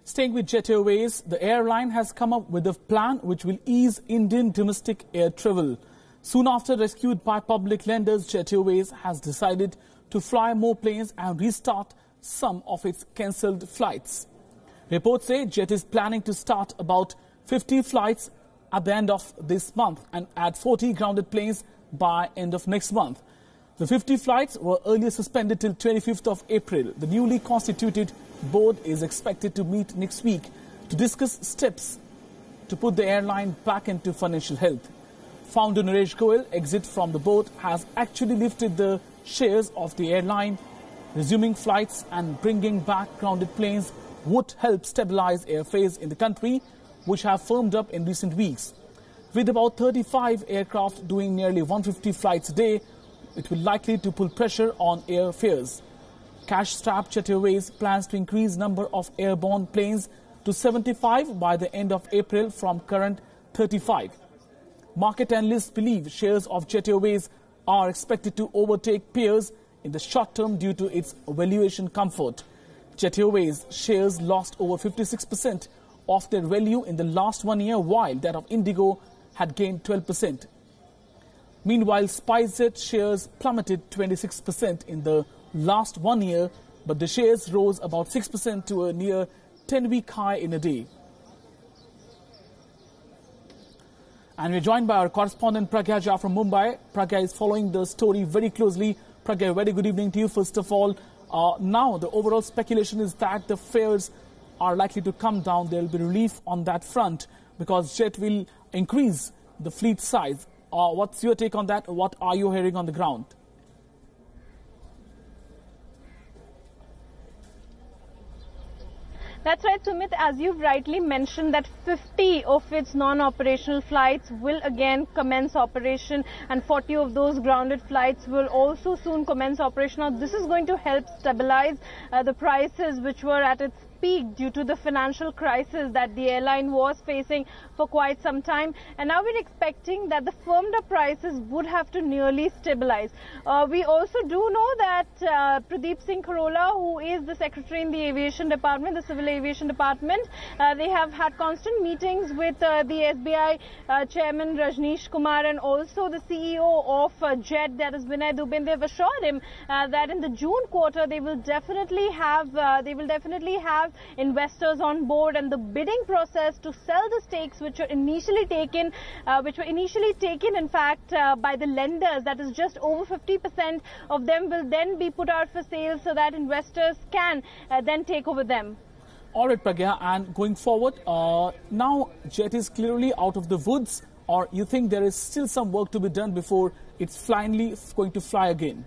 Staying with Jet Airways, the airline has come up with a plan which will ease Indian domestic air travel. Soon after rescued by public lenders, Jet Airways has decided to fly more planes and restart some of its cancelled flights. Reports say Jet is planning to start about 50 flights at the end of this month and add 40 grounded planes by end of next month. The 50 flights were earlier suspended till 25th of April. The newly constituted board is expected to meet next week to discuss steps to put the airline back into financial health. Founder Naresh Goyal, exit from the board, has actually lifted the shares of the airline. Resuming flights and bringing back grounded planes would help stabilize airfares in the country, which have firmed up in recent weeks. With about 35 aircraft doing nearly 150 flights a day, it will likely to pull pressure on airfares. Cash-strapped Jet Airways plans to increase number of airborne planes to 75 by the end of April from current 35. Market analysts believe shares of Jet Airways are expected to overtake peers in the short term due to its valuation comfort. Jet Airways shares lost over 56% of their value in the last 1 year, while that of Indigo had gained 12%. Meanwhile, SpiceJet shares plummeted 26% in the last 1 year, but the shares rose about 6% to a near 10-week high in a day. And we're joined by our correspondent Pragya Jha from Mumbai. Pragya is following the story very closely. Pragya, very good evening to you. First of all, now the overall speculation is that the fares are likely to come down. There will be relief on that front because Jet will increase the fleet size. What's your take on that? What are you hearing on the ground? That's right, Sumit. As you've rightly mentioned, that 50 of its non-operational flights will again commence operation, and 40 of those grounded flights will also soon commence operation. Now, this is going to help stabilize the prices which were at its peak due to the financial crisis that the airline was facing for quite some time, and now we're expecting that the firmed up prices would have to nearly stabilize. We also do know that Pradeep Singh Kharola, who is the secretary in the aviation department, the civil aviation department, they have had constant meetings with the SBI chairman Rajneesh Kumar and also the CEO of Jet, that is Vinay Dubin. They've assured him that in the June quarter they will definitely have investors on board, and the bidding process to sell the stakes which were initially taken in fact by the lenders, that is just over 50% of them, will then be put out for sale so that investors can then take over them. All right, Pragya, and going forward, now Jet is clearly out of the woods, or you think there is still some work to be done before it's finally going to fly again?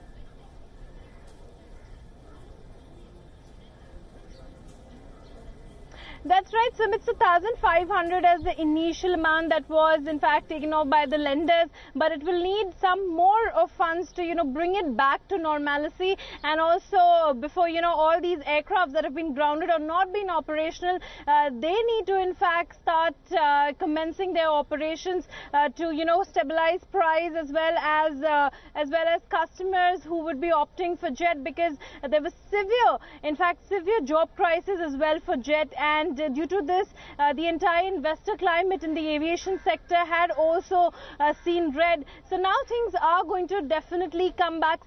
That's right, so it's 1,500 as the initial amount that was in fact taken off by the lenders, but it will need some more of funds to, bring it back to normalcy, and also before, all these aircrafts that have been grounded or not been operational, they need to in fact start commencing their operations to, stabilize price as well as customers who would be opting for Jet, because there was severe job crisis as well for Jet, and due to this, the entire investor climate in the aviation sector had also seen red. So now things are going to definitely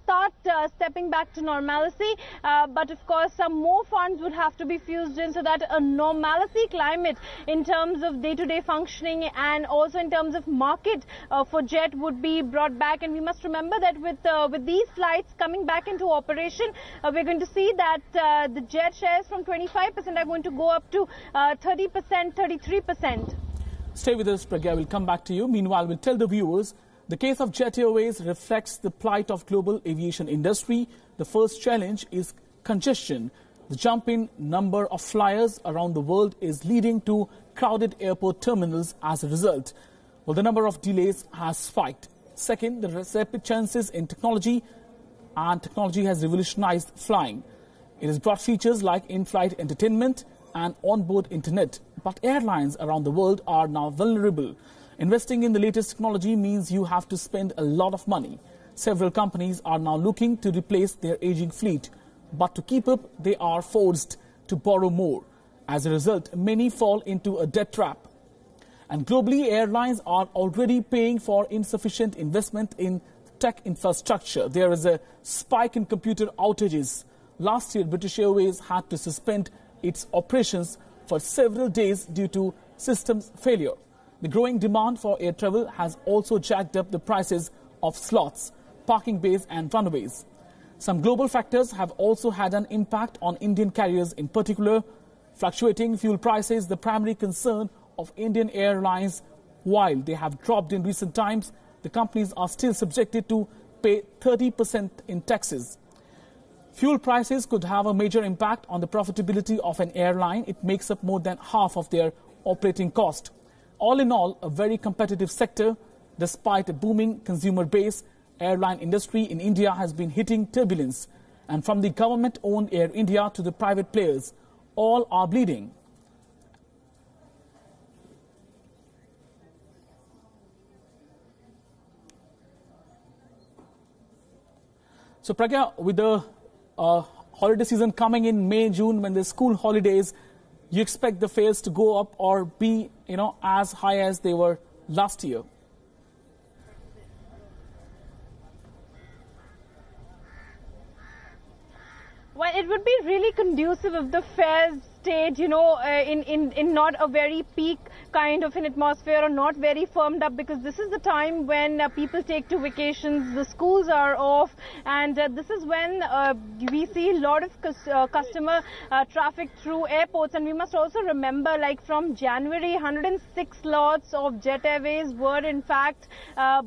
start stepping back to normalcy. But of course, some more funds would have to be fused in so that a normalcy climate in terms of day-to-day functioning and also in terms of market for Jet would be brought back. And we must remember that with these flights coming back into operation, we're going to see that the Jet shares from 25% are going to go up to 30%, 33%. Stay with us, Pragya. We'll come back to you. Meanwhile, we'll tell the viewers, the case of Jet Airways reflects the plight of global aviation industry. The first challenge is congestion. The jump in number of flyers around the world is leading to crowded airport terminals as a result. Well, the number of delays has spiked. Second, the rapid chances in technology, and technology has revolutionized flying. It has brought features like in-flight entertainment and onboard internet. But airlines around the world are now vulnerable. Investing in the latest technology means you have to spend a lot of money. Several companies are now looking to replace their aging fleet. But to keep up, they are forced to borrow more. As a result, many fall into a debt trap. And globally, airlines are already paying for insufficient investment in tech infrastructure. There is a spike in computer outages. Last year, British Airways had to suspend its operations for several days due to systems failure. The growing demand for air travel has also jacked up the prices of slots, parking bays and runways. Some global factors have also had an impact on Indian carriers, in particular. Fluctuating fuel prices, the primary concern of Indian airlines. While they have dropped in recent times, the companies are still subjected to pay 30% in taxes. Fuel prices could have a major impact on the profitability of an airline. It makes up more than half of their operating cost. All in all, a very competitive sector. Despite a booming consumer base, airline industry in India has been hitting turbulence. And from the government-owned Air India to the private players, all are bleeding. So Pragya, with the holiday season coming in May, June, when the school holidays, you expect the fares to go up or be, as high as they were last year? Well, it would be really conducive if the fares stayed, in not a very peak kind of an atmosphere or not very firmed up, because this is the time when people take to vacations, the schools are off, and this is when we see a lot of customer traffic through airports. And we must also remember, like from January, 106 slots of Jet Airways were in fact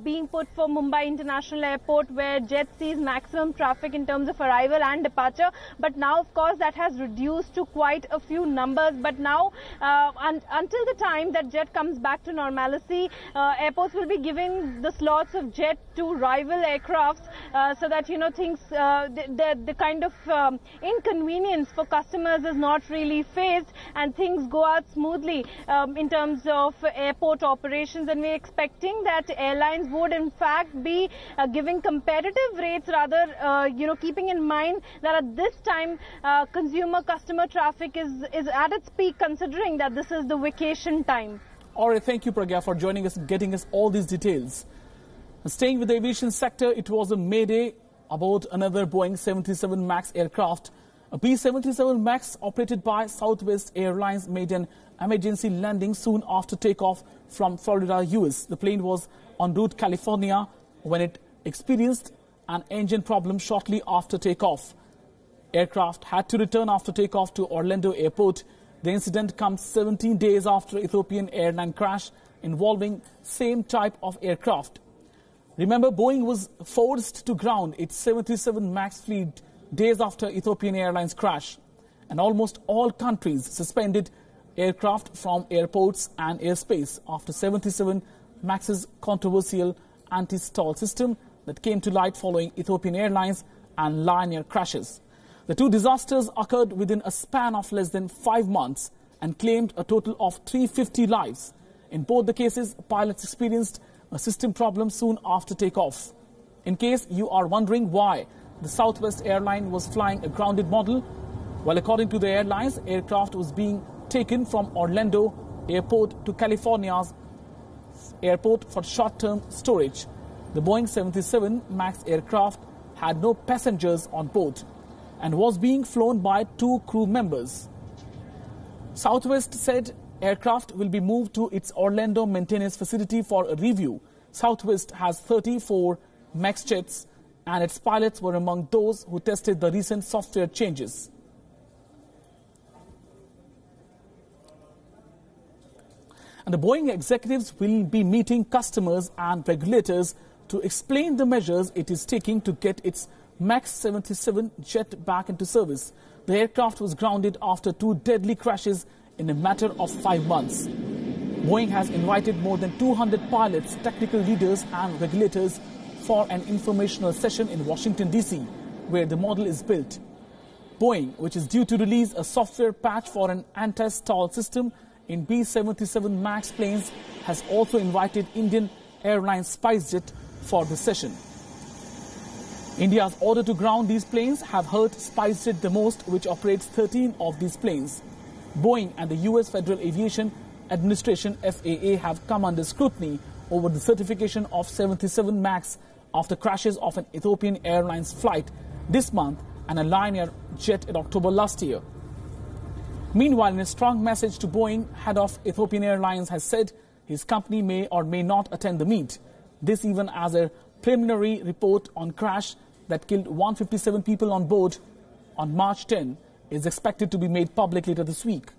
being put for Mumbai International Airport, where Jet sees maximum traffic in terms of arrival and departure. But now, of course, that has reduced to quite a few numbers. But now, until the time that Jet comes back to normalcy, airports will be giving the slots of Jet to rival aircrafts, so that things, the kind of inconvenience for customers is not really faced, and things go out smoothly in terms of airport operations. And we're expecting that airlines would in fact be giving competitive rates, rather keeping in mind that at this time customer traffic is at its peak, considering that this is the vacation time. All right, thank you, Pragya, for joining us and getting us all these details. Staying with the aviation sector, it was a Mayday about another Boeing 737 MAX aircraft. A B-737 MAX operated by Southwest Airlines made an emergency landing soon after takeoff from Florida, US. The plane was en route California when it experienced an engine problem shortly after takeoff. Aircraft had to return after takeoff to Orlando Airport. The incident comes 17 days after Ethiopian airline crash involving same type of aircraft. Remember, Boeing was forced to ground its 737 MAX fleet days after Ethiopian Airlines crash. And almost all countries suspended aircraft from airports and airspace after 737 MAX's controversial anti-stall system that came to light following Ethiopian Airlines and Lion Air crashes. The two disasters occurred within a span of less than 5 months and claimed a total of 350 lives. In both the cases, pilots experienced a system problem soon after takeoff. In case you are wondering why the Southwest airline was flying a grounded model, well, according to the airlines, aircraft was being taken from Orlando Airport to California's airport for short-term storage. The Boeing 737 MAX aircraft had no passengers on board and was being flown by 2 crew members. Southwest said aircraft will be moved to its Orlando maintenance facility for a review. Southwest has 34 MAX jets, and its pilots were among those who tested the recent software changes. And the Boeing executives will be meeting customers and regulators to explain the measures it is taking to get its MAX 77 jet back into service. The aircraft was grounded after 2 deadly crashes in a matter of 5 months. Boeing has invited more than 200 pilots, technical leaders and regulators for an informational session in Washington, D.C., where the model is built. Boeing, which is due to release a software patch for an anti-stall system in B-737 MAX planes, has also invited Indian Airlines SpiceJet for the session. India's order to ground these planes have hurt SpiceJet the most, which operates 13 of these planes. Boeing and the US Federal Aviation Administration (FAA) have come under scrutiny over the certification of 737 MAX after crashes of an Ethiopian Airlines flight this month and a Lion Air jet in October last year. Meanwhile, in a strong message to Boeing, head of Ethiopian Airlines has said his company may or may not attend the meet. This even as a preliminary report on crash that killed 157 people on board on March 10 is expected to be made public later this week.